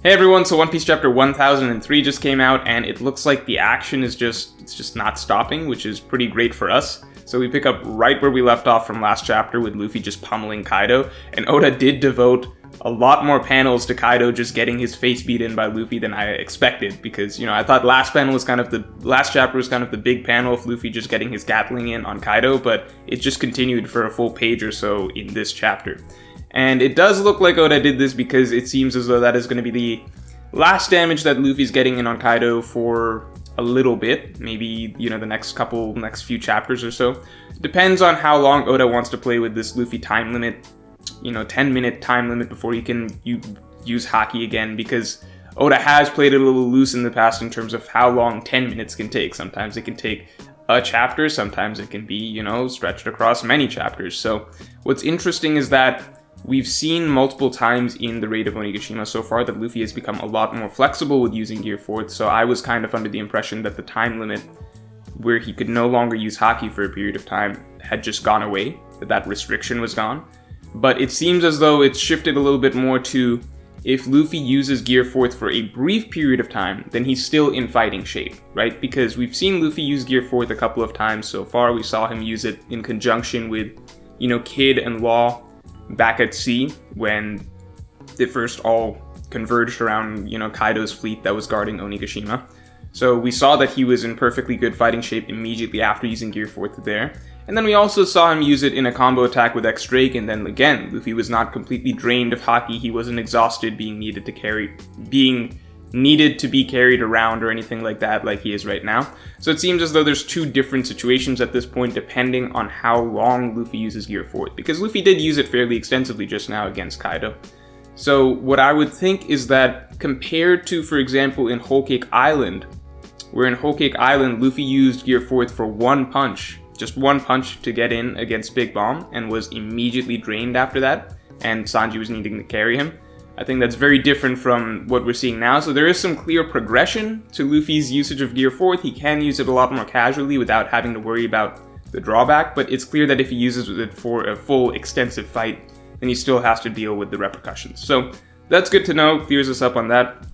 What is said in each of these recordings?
Hey everyone, so One Piece chapter 1003 just came out, and it looks like the action is just not stopping, which is pretty great for us. So we pick up right where we left off from last chapter with Luffy just pummeling Kaido, and Oda did devote a lot more panels to Kaido just getting his face beat in by Luffy than I expected, because, I thought last chapter was kind of the big panel of Luffy just getting his Gatling in on Kaido, but it just continued for a full page or so in this chapter. And it does look like Oda did this because it seems as though that is going to be the last damage that Luffy's getting in on Kaido for a little bit. Maybe, the next few chapters or so. Depends on how long Oda wants to play with this Luffy time limit, 10-minute time limit before he can use Haki again, because Oda has played it a little loose in the past in terms of how long 10 minutes can take. Sometimes it can take a chapter, sometimes it can be, stretched across many chapters. So what's interesting is that we've seen multiple times in the Raid of Onigashima so far that Luffy has become a lot more flexible with using Gear 4th, so I was kind of under the impression that the time limit where he could no longer use Haki for a period of time had just gone away, that restriction was gone. But it seems as though it's shifted a little bit more to, if Luffy uses Gear 4th for a brief period of time, then he's still in fighting shape, right? Because we've seen Luffy use Gear 4th a couple of times so far. We saw him use it in conjunction with, Kid and Law back at sea when they first all converged around, Kaido's fleet that was guarding Onigashima. So we saw that he was in perfectly good fighting shape immediately after using Gear 4th there. And then we also saw him use it in a combo attack with X-Drake, and then again, Luffy was not completely drained of Haki. He wasn't exhausted being needed to be carried around or anything like that like he is right now. So it seems as though there's two different situations at this point depending on how long Luffy uses Gear 4th, because Luffy did use it fairly extensively just now against Kaido. So what I would think is that compared to, for example, in Whole Cake Island, where in Whole Cake Island Luffy used Gear 4th for just one punch to get in against Big Mom and was immediately drained after that, and Sanji was needing to carry him. I think that's very different from what we're seeing now. So there is some clear progression to Luffy's usage of Gear 4th. He can use it a lot more casually without having to worry about the drawback, but it's clear that if he uses it for a full extensive fight, then he still has to deal with the repercussions. So that's good to know, clears us up on that.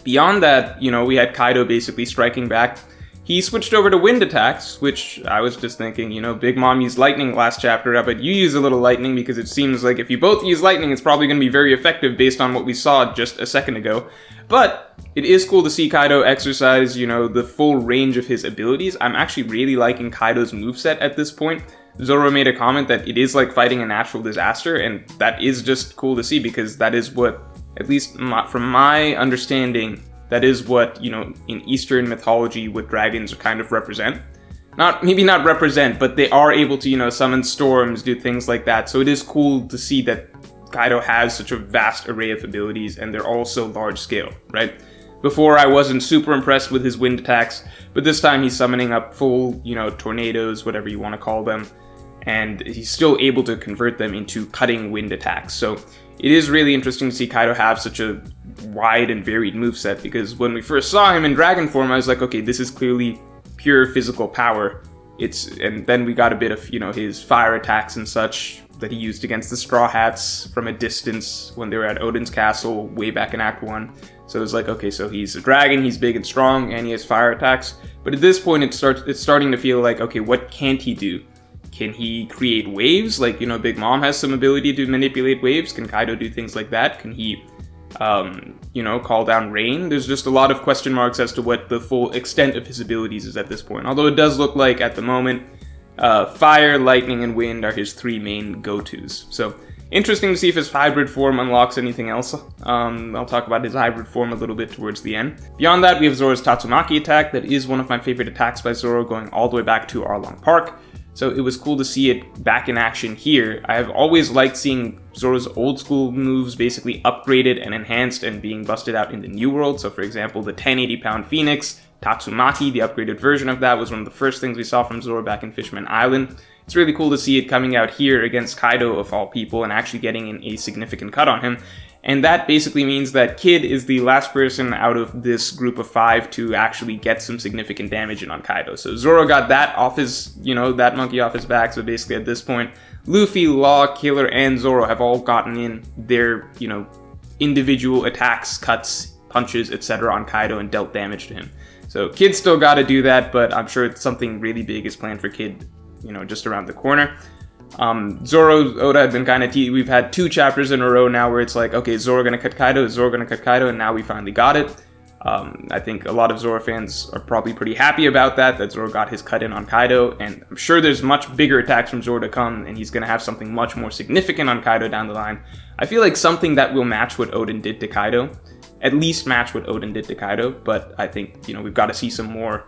Beyond that, we had Kaido basically striking back. He switched over to wind attacks, which I was just thinking, Big Mom used lightning last chapter, but you use a little lightning because it seems like if you both use lightning, it's probably going to be very effective based on what we saw just a second ago. But it is cool to see Kaido exercise, the full range of his abilities. I'm actually really liking Kaido's moveset at this point. Zoro made a comment that it is like fighting a natural disaster, and that is just cool to see because that is what, at least from my understanding, that is what, in Eastern mythology, what dragons kind of represent. Maybe not represent, but they are able to, summon storms, do things like that. So it is cool to see that Kaido has such a vast array of abilities, and they're all so large scale, right? Before, I wasn't super impressed with his wind attacks, but this time he's summoning up full, tornadoes, whatever you want to call them, and he's still able to convert them into cutting wind attacks. So it is really interesting to see Kaido have such a wide and varied moveset, because when we first saw him in dragon form, I was like, okay, this is clearly pure physical power. And then we got a bit of, his fire attacks and such that he used against the Straw Hats from a distance when they were at Odin's castle way back in Act 1. So it was like, okay, so he's a dragon, he's big and strong, and he has fire attacks. But at this point, it's starting to feel like, okay, what can't he do? Can he create waves? Like, Big Mom has some ability to manipulate waves. Can Kaido do things like that? Can he, call down rain? There's just a lot of question marks as to what the full extent of his abilities is at this point. Although it does look like, at the moment, fire, lightning, and wind are his three main go-tos. So, interesting to see if his hybrid form unlocks anything else. I'll talk about his hybrid form a little bit towards the end. Beyond that, we have Zoro's Tatsumaki attack. That is one of my favorite attacks by Zoro, going all the way back to Arlong Park. So it was cool to see it back in action here. I have always liked seeing Zoro's old school moves basically upgraded and enhanced and being busted out in the new world. So for example, the 1080-pound Phoenix, Tatsumaki, the upgraded version of that, was one of the first things we saw from Zoro back in Fishman Island. It's really cool to see it coming out here against Kaido of all people and actually getting in a significant cut on him. And that basically means that Kid is the last person out of this group of 5 to actually get some significant damage in on Kaido. So Zoro got that off his, that monkey off his back. So basically at this point, Luffy, Law, Killer, and Zoro have all gotten in their, individual attacks, cuts, punches, etc. on Kaido and dealt damage to him. So Kid still got to do that, but I'm sure something really big is planned for Kid, just around the corner. Zoro, Oda had been kind of we've had 2 chapters in a row now where it's like, okay, Zoro gonna cut Kaido, Zoro gonna cut Kaido, and now we finally got it. I think a lot of Zoro fans are probably pretty happy about that Zoro got his cut in on Kaido, and I'm sure there's much bigger attacks from Zoro to come, and he's going to have something much more significant on Kaido down the line. I feel like something that will match what Oden did to Kaido, at least match what Oden did to Kaido, but I think, we've got to see some more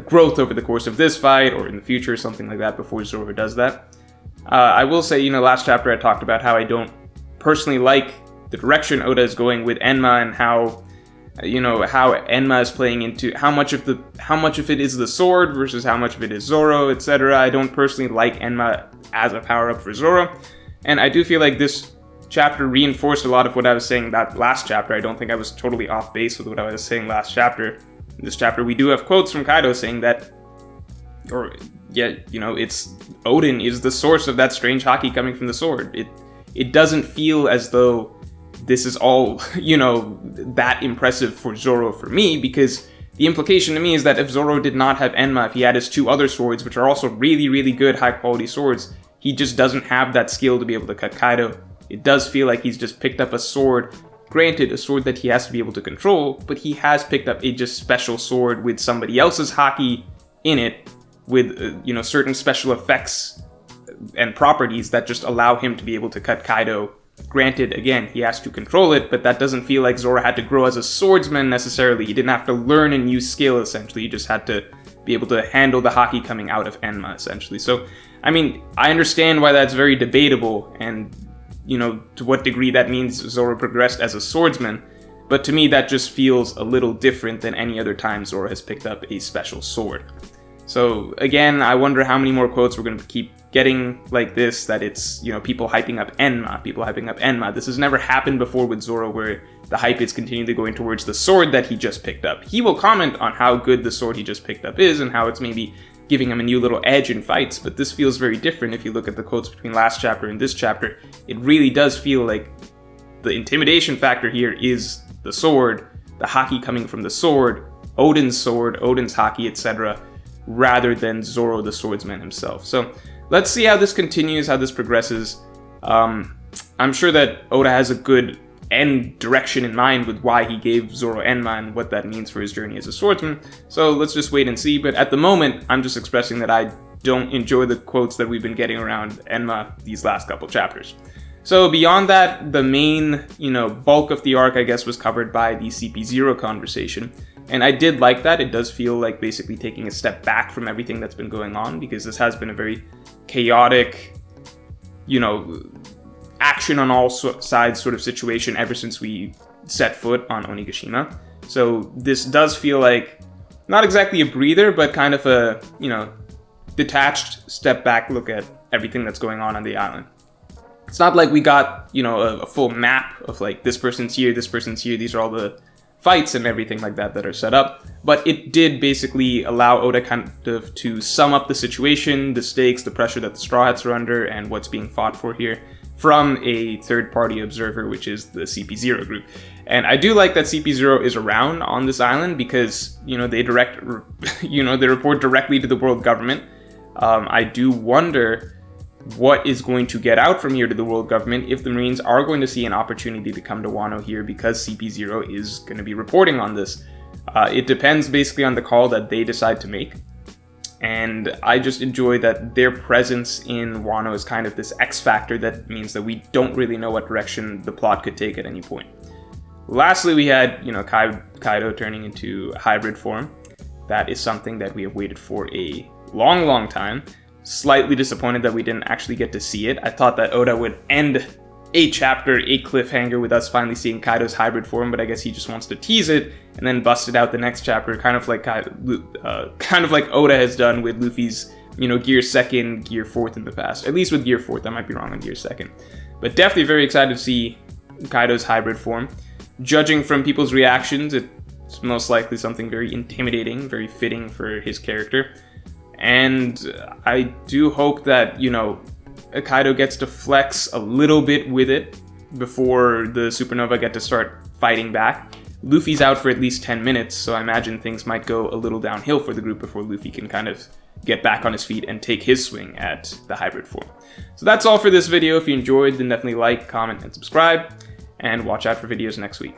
growth over the course of this fight, or in the future, something like that, before Zoro does that. I will say, last chapter I talked about how I don't personally like the direction Oda is going with Enma, and how Enma is playing into how much of it is the sword versus how much of it is Zoro, etc. I don't personally like Enma as a power-up for Zoro, and I do feel like this chapter reinforced a lot of what I was saying that last chapter. I don't think I was totally off base with what I was saying last chapter. In this chapter, we do have quotes from Kaido saying that, it's Oden is the source of that strange haki coming from the sword. It doesn't feel as though this is all, that impressive for Zoro for me, because the implication to me is that if Zoro did not have Enma, if he had his 2 other swords, which are also really, really good, high-quality swords, he just doesn't have that skill to be able to cut Kaido. It does feel like he's just picked up a sword, granted, a sword that he has to be able to control, but he has picked up a just special sword with somebody else's haki in it, with, certain special effects and properties that just allow him to be able to cut Kaido. Granted, again, he has to control it, but that doesn't feel like Zoro had to grow as a swordsman necessarily. He didn't have to learn a new skill, essentially. He just had to be able to handle the haki coming out of Enma, essentially. So, I understand why that's very debatable, and, to what degree that means Zoro progressed as a swordsman, but to me that just feels a little different than any other time Zoro has picked up a special sword. So, again, I wonder how many more quotes we're going to keep getting like this, that it's, people hyping up Enma. This has never happened before with Zoro, where the hype is continually going towards the sword that he just picked up. He will comment on how good the sword he just picked up is, and how it's maybe giving him a new little edge in fights, but this feels very different if you look at the quotes between last chapter and this chapter. It really does feel like the intimidation factor here is the sword, the haki coming from the sword, Oden's haki, etc., rather than Zoro the swordsman himself. So let's see how this continues, how this progresses. I'm sure that Oda has a good end direction in mind with why he gave Zoro Enma and what that means for his journey as a swordsman. So let's just wait and see. But at the moment, I'm just expressing that I don't enjoy the quotes that we've been getting around Enma these last couple chapters. So beyond that, the main, bulk of the arc, I guess, was covered by the CP0 conversation. And I did like that. It does feel like basically taking a step back from everything that's been going on, because this has been a very chaotic, action on all sides sort of situation ever since we set foot on Onigashima. So this does feel like not exactly a breather, but kind of a, detached step back look at everything that's going on the island. It's not like we got, a full map of like this person's here, these are all the fights and everything like that are set up, but it did basically allow Oda kind of to sum up the situation, the stakes, the pressure that the Straw Hats are under, and what's being fought for here from a third-party observer, which is the CP0 group. And I do like that CP0 is around on this island because, they they report directly to the world government. I do wonder what is going to get out from here to the world government if the Marines are going to see an opportunity to come to Wano here, because CP0 is going to be reporting on this. It depends basically on the call that they decide to make. And I just enjoy that their presence in Wano is kind of this X factor that means that we don't really know what direction the plot could take at any point. Lastly, we had, Kaido turning into hybrid form. That is something that we have waited for a long, long time. Slightly disappointed that we didn't actually get to see it. I thought that Oda would end a chapter, a cliffhanger, with us finally seeing Kaido's hybrid form, but I guess he just wants to tease it and then bust it out the next chapter, kind of like Oda has done with Luffy's, Gear 2nd, Gear 4th in the past. At least with Gear 4th, I might be wrong on Gear 2nd. But definitely very excited to see Kaido's hybrid form. Judging from people's reactions, it's most likely something very intimidating, very fitting for his character. And I do hope that, Kaido gets to flex a little bit with it. before the Supernova get to start fighting back. Luffy's out for at least 10 minutes, so I imagine things might go a little downhill for the group before Luffy can kind of get back on his feet and take his swing at the hybrid form. So that's all for this video. If you enjoyed, then definitely like, comment, and subscribe, and watch out for videos next week.